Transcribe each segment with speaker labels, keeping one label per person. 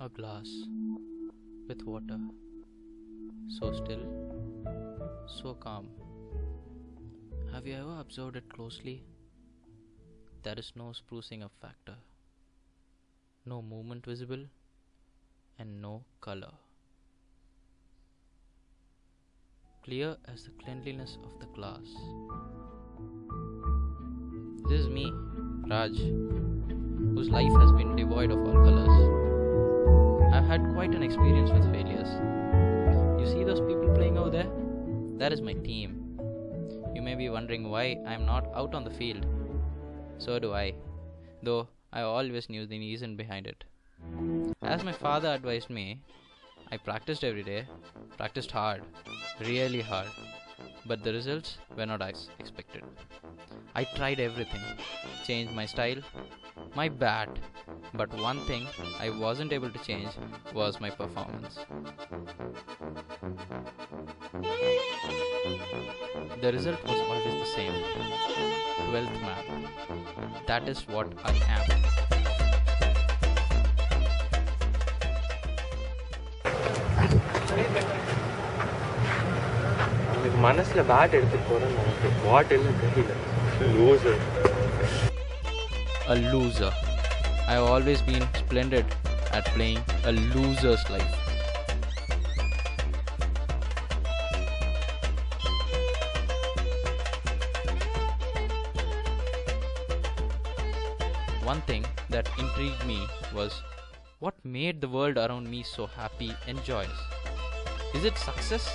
Speaker 1: A glass with water, so still, so calm. Have you ever observed it closely? There is no sprucing up factor, no movement visible, and no color. Clear as the cleanliness of the glass. This is me, Raj, whose life has been devoid of all colors. I've had quite an experience with failures. You see those people playing over there? That is my team. You may be wondering why I'm not out on the field. So do I, though I always knew the reason behind it. As my father advised me, I practiced every day, practiced hard, really hard, but the results were not as expected. I tried everything, changed my style, my bat, but one thing I wasn't able to change was my performance. The result was always the same, 12th man. That is what I am.
Speaker 2: மனசுல bad எடுத்துட்டு போறேன் நமக்கு பாட்டில் தெரியல loser
Speaker 1: A loser. I've always been splendid at playing a loser's life. One thing that intrigued me was what made the world around me so happy and joyous. Is it success?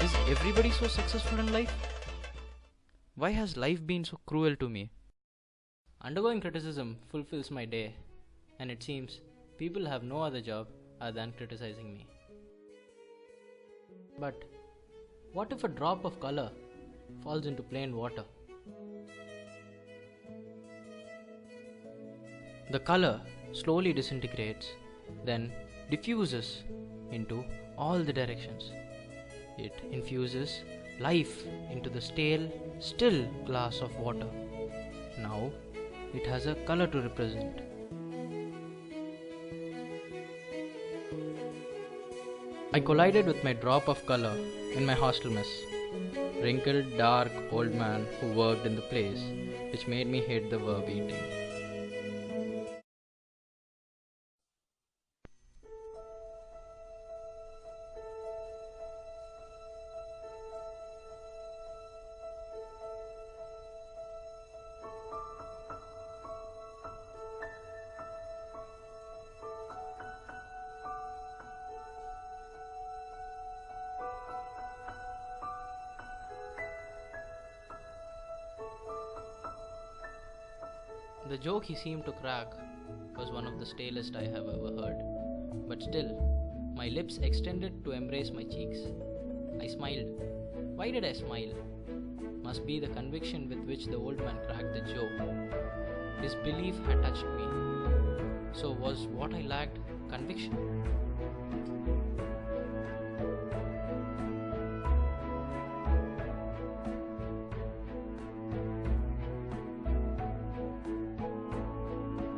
Speaker 1: Is everybody so successful in life? Why has life been so cruel to me? Undergoing criticism fulfills my day, and it seems people have no other job other than criticizing me. But what if a drop of color falls into plain water? The color slowly disintegrates, then diffuses into all the directions. It infuses life into the stale, still glass of water. Now it has a color to represent. I collided with my drop of color in my hostel mess. Wrinkled, dark, old man who worked in the place, which made me hate the verb eating. The joke he seemed to crack was one of the stalest I have ever heard. But still, my lips extended to embrace my cheeks. I smiled. Why did I smile? Must be the conviction with which the old man cracked the joke. His belief had touched me. So was what I lacked conviction?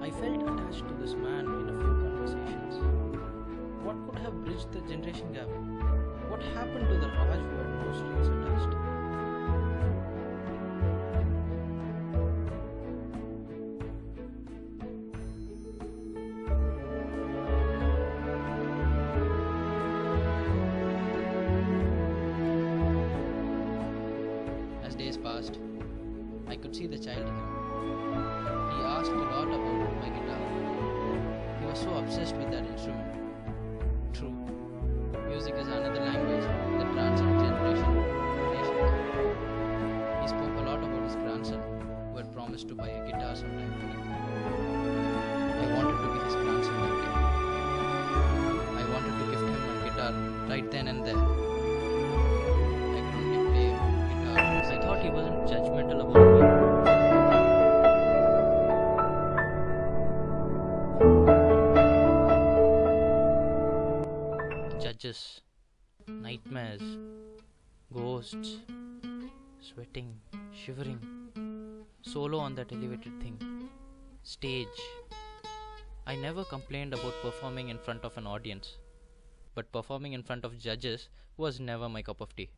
Speaker 1: I felt attached to this man in a few conversations. What could have bridged the generation gap? What happened to the Raj who had no strings attached? As days passed, I could see the child in him. He asked a lot about my guitar. He was so obsessed with that instrument. True, music is another language that transcends generations. He spoke a lot about his grandson, who had promised to buy a guitar sometime for him. I wanted to be his grandson that day. I wanted to gift him my guitar right then and there. I could only play guitar because I thought he wasn't judgmental about me. Judges, nightmares, ghosts, sweating, shivering, solo on that elevated thing, stage. I never complained about performing in front of an audience, but performing in front of judges was never my cup of tea.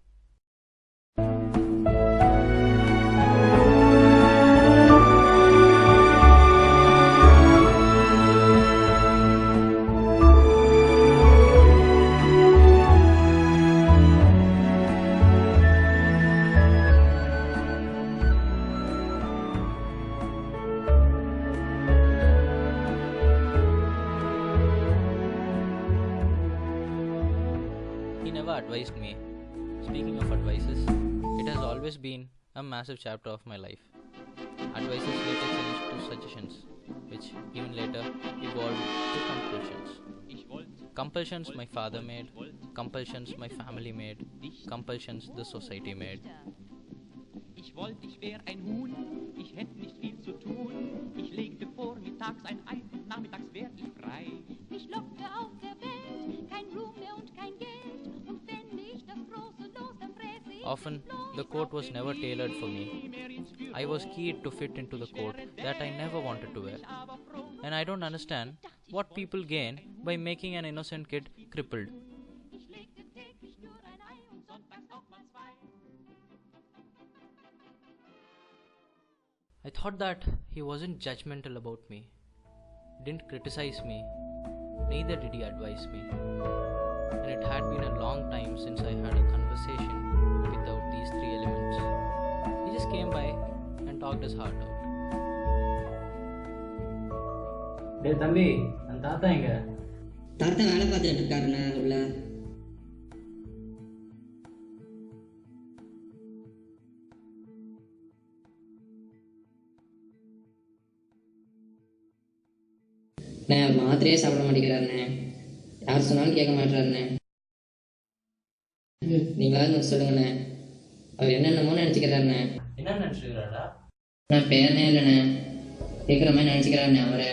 Speaker 1: He never advised me. Speaking of advices, it has always been a massive chapter of my life. Advices later changed to suggestions, which even later evolved to compulsions. Compulsions my father made, compulsions my family made, compulsions the society made.
Speaker 3: Ich wollte, ich wär ein Huhn, ich hätte nicht viel zu tun. Ich legte vormittags ein Ei und nachmittags wär ich frei.
Speaker 4: Ich lockte auf der Welt, kein Ruhm mehr und kein Geld. Und wenn ich das große Los, dann fräse ich.
Speaker 1: Often, the coat was never tailored for me. I was keyed to fit into the coat that I never wanted to wear. And I don't understand what people gain by making an innocent kid crippled.
Speaker 4: Ich legte täglich nur ein Ei und sonntags auch mal zwei.
Speaker 1: I thought that he wasn't judgmental about me, didn't criticize me, neither did he advise me. And it had been a long time since I had a conversation without these three elements. He just came by and talked his heart out.
Speaker 5: டே தம்பி, அந்த தாத்தா எங்க?
Speaker 6: தாத்தா வேலை பார்த்துட்டு இருக்காருண்ணா உள்ள. அவர் மாத்திரையே சாப்பிட மாட்டேங்கிறாருண்ணே. யார் சொன்னாலும் கேட்க மாட்டாருண்ணே. நீங்களாவது சொல்லுங்கண்ணே. அவர் என்னென்னமோ நினச்சிக்கிறாருண்ணே.
Speaker 5: என்ன நினச்சிக்கிறாரா?
Speaker 6: நான் பேரனே இல்லைண்ணே, கேட்குற மாதிரி நினச்சிக்கிறாருண்ணே அவரை.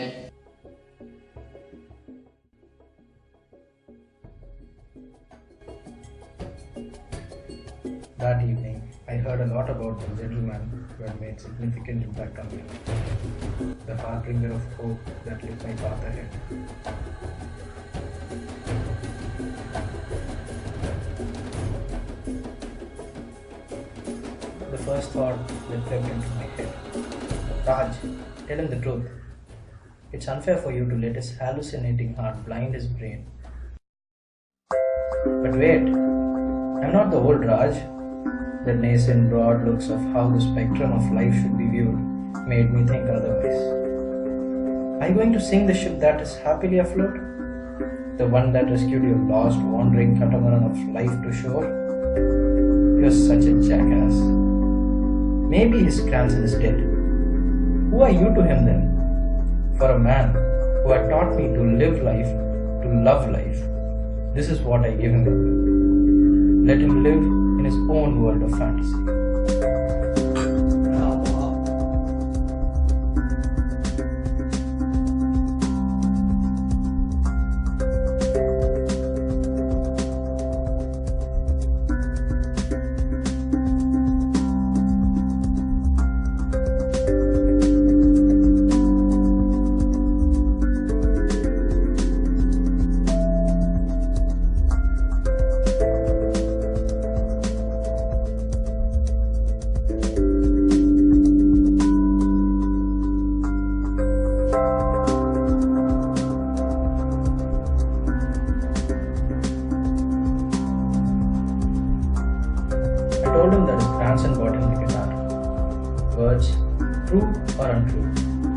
Speaker 7: That evening, I heard a lot about the gentleman who had made significant impact on me. The harbinger of hope that lit my path ahead. The first thought that crept into my head. Raj, tell him the truth. It's unfair for you to let his hallucinating heart blind his brain. But wait, I'm not the old Raj. The nascent broad looks of how the spectrum of life should be viewed made me think otherwise. Are you going to sink the ship that is happily afloat? The one that rescued your lost, wandering catamaran of life to shore? You're such a jackass. Maybe his grandson is dead. Who are you to him then? For a man who had taught me to live life, to love life, this is what I give him. Let him live in his own world of fantasy. I told him that his grandson bought him the guitar. Words, true or untrue,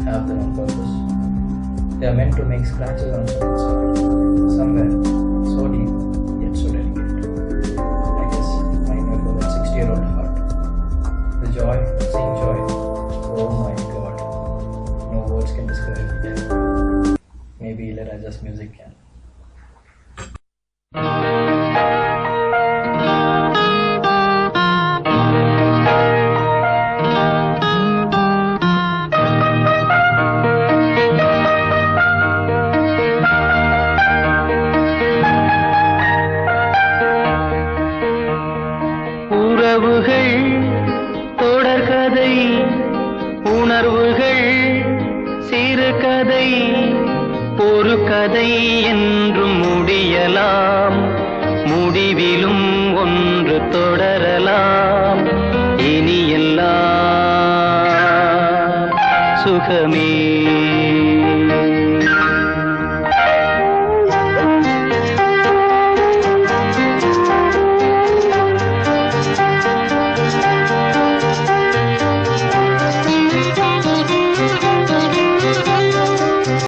Speaker 7: have their own purpose. They are meant to make scratches on someone's heart, somewhere so deep yet so delicate. I guess mine will go that 60-year-old heart. The joy of seeing joy. Oh my God, no words can describe it. Maybe Ilayaraja's music can.
Speaker 8: உறவுகள் தொடர்கதை, உணர்வுகள் சிறுகதை, கதை என்றும் முடியலாம், முடிவிலும் ஒன்று தொடரலாம். இனி எல்லாம் சுகமே.